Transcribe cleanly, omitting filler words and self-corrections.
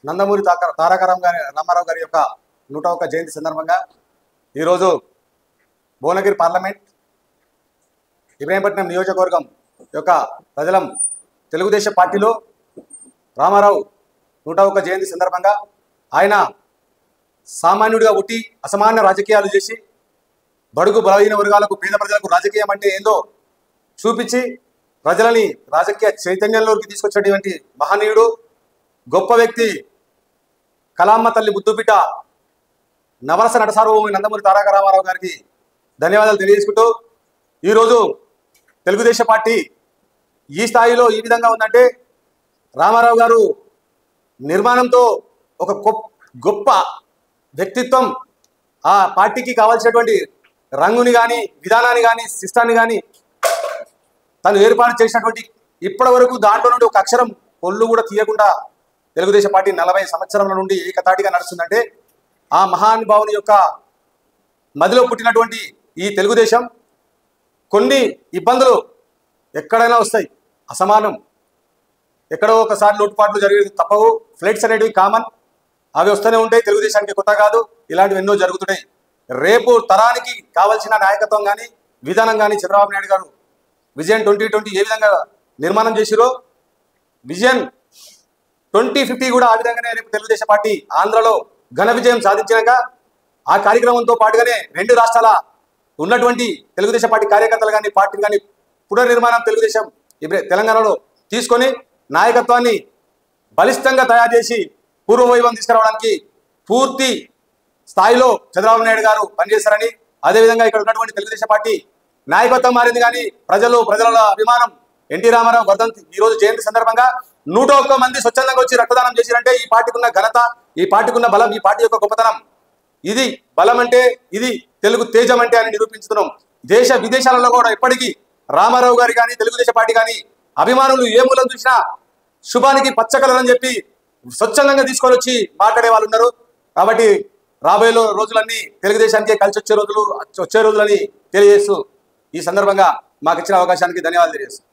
నందమూరి తారక రామారావు గారి యొక్క 101 జయంతి సందర్భంగా ఈరోజు భువనగిరి పార్లమెంట్ ఇబ్రహీంపట్నం నియోజకవర్గం యొక్క ప్రజలం తెలుగుదేశం పార్టీలో రామారావు 101 జయంతి సందర్భంగా ఆయన సామాన్యుడిగా పుట్టి అసామాన్య రాజకీయాలు చేసి బడుగు బలహీన వర్గాలకు పేద ప్రజలకు రాజకీయం అంటే ఏందో చూపించి ప్రజలని రాజకీయ చైతన్యంలోకి తీసుకొచ్చేటువంటి మహనీయుడు గొప్ప వ్యక్తి కలామ్మ తల్లి ముద్దుబిడ్డ నవరస నటసార్వభౌమి నందమూరి తారక రామారావు గారికి ధన్యవాదాలు తెలియజేసుకుంటూ ఈరోజు తెలుగుదేశం పార్టీ ఈ స్థాయిలో ఈ విధంగా ఉందంటే రామారావు గారు నిర్మాణంతో ఒక గొప్ప వ్యక్తిత్వం ఆ పార్టీకి కావాల్సినటువంటి రంగుని కానీ విధానాన్ని కానీ సిస్టాన్ని కానీ తను ఏర్పాటు చేసినటువంటి ఇప్పటి వరకు దాంట్లో నుండి ఒక అక్షరం పొల్లు కూడా తీయకుండా తెలుగుదేశం పార్టీ 40 సంవత్సరాల నుండి ఏకతాటిగా నడుస్తుందంటే ఆ మహానుభావుని యొక్క మదిలో పుట్టినటువంటి ఈ తెలుగుదేశం కొన్ని ఇబ్బందులు ఎక్కడైనా వస్తాయి, అసమానం ఎక్కడో ఒకసారి లోటుపాట్లు జరిగేది తప్పవు. ఫ్లైట్స్ అనేటివి కామన్, అవి వస్తూనే ఉంటాయి. తెలుగుదేశానికి కొత్త కాదు, ఇలాంటివి ఎన్నో జరుగుతున్నాయి. రేపు తరానికి కావాల్సిన నాయకత్వం కానీ విధానం కానీ చంద్రబాబు నాయుడు గారు విజన్ 2020 ఏ విధంగా నిర్మాణం చేసిరో విజన్ 2050 కూడా ఆ విధంగానే రేపు తెలుగుదేశం పార్టీ ఆంధ్రలో ఘన విజయం సాధించాక ఆ కార్యక్రమంతో పాటుగానే 2 రాష్ట్రాల ఉన్నటువంటి తెలుగుదేశం పార్టీ కార్యకర్తలు కానీ పార్టీని కానీ పునర్నిర్మాణం తెలుగుదేశం తెలంగాణలో తీసుకొని నాయకత్వాన్ని బలిష్టంగా తయారు చేసి పూర్వవైభవం తీసుకురావడానికి పూర్తి స్థాయిలో చంద్రబాబు నాయుడు గారు పనిచేస్తారని, అదేవిధంగా ఇక్కడ ఉన్నటువంటి తెలుగుదేశం పార్టీ నాయకత్వం మారింది కానీ ప్రజల అభిమానం ఎన్టీ రామారావు వర్ధంతి ఈరోజు జయంతి సందర్భంగా 101 మంది స్వచ్ఛందంగా వచ్చి రక్తదానం చేసిరంటే ఈ పార్టీకి ఉన్న ఘనత, ఈ పార్టీకి ఉన్న బలం, ఈ పార్టీ యొక్క గొప్పతనం. ఇది బలం అంటే ఇది తెలుగు తేజం అంటే అని నిరూపించుతున్నాం. దేశ విదేశాలలో కూడా ఇప్పటికీ రామారావు గారి కానీ తెలుగుదేశం పార్టీ కానీ అభిమానులు ఏ మూలం చూసినా శుభానికి పచ్చకలని చెప్పి స్వచ్ఛందంగా తీసుకొని వచ్చి మాట్లాడే వాళ్ళు ఉన్నారు. కాబట్టి రాబోయే రోజులన్నీ తెలుగుదేశానికే కలిసి వచ్చే రోజులని తెలియజేస్తూ ఈ సందర్భంగా మాకు ఇచ్చిన అవకాశానికి ధన్యవాదాలు తెలియజేస్తాం.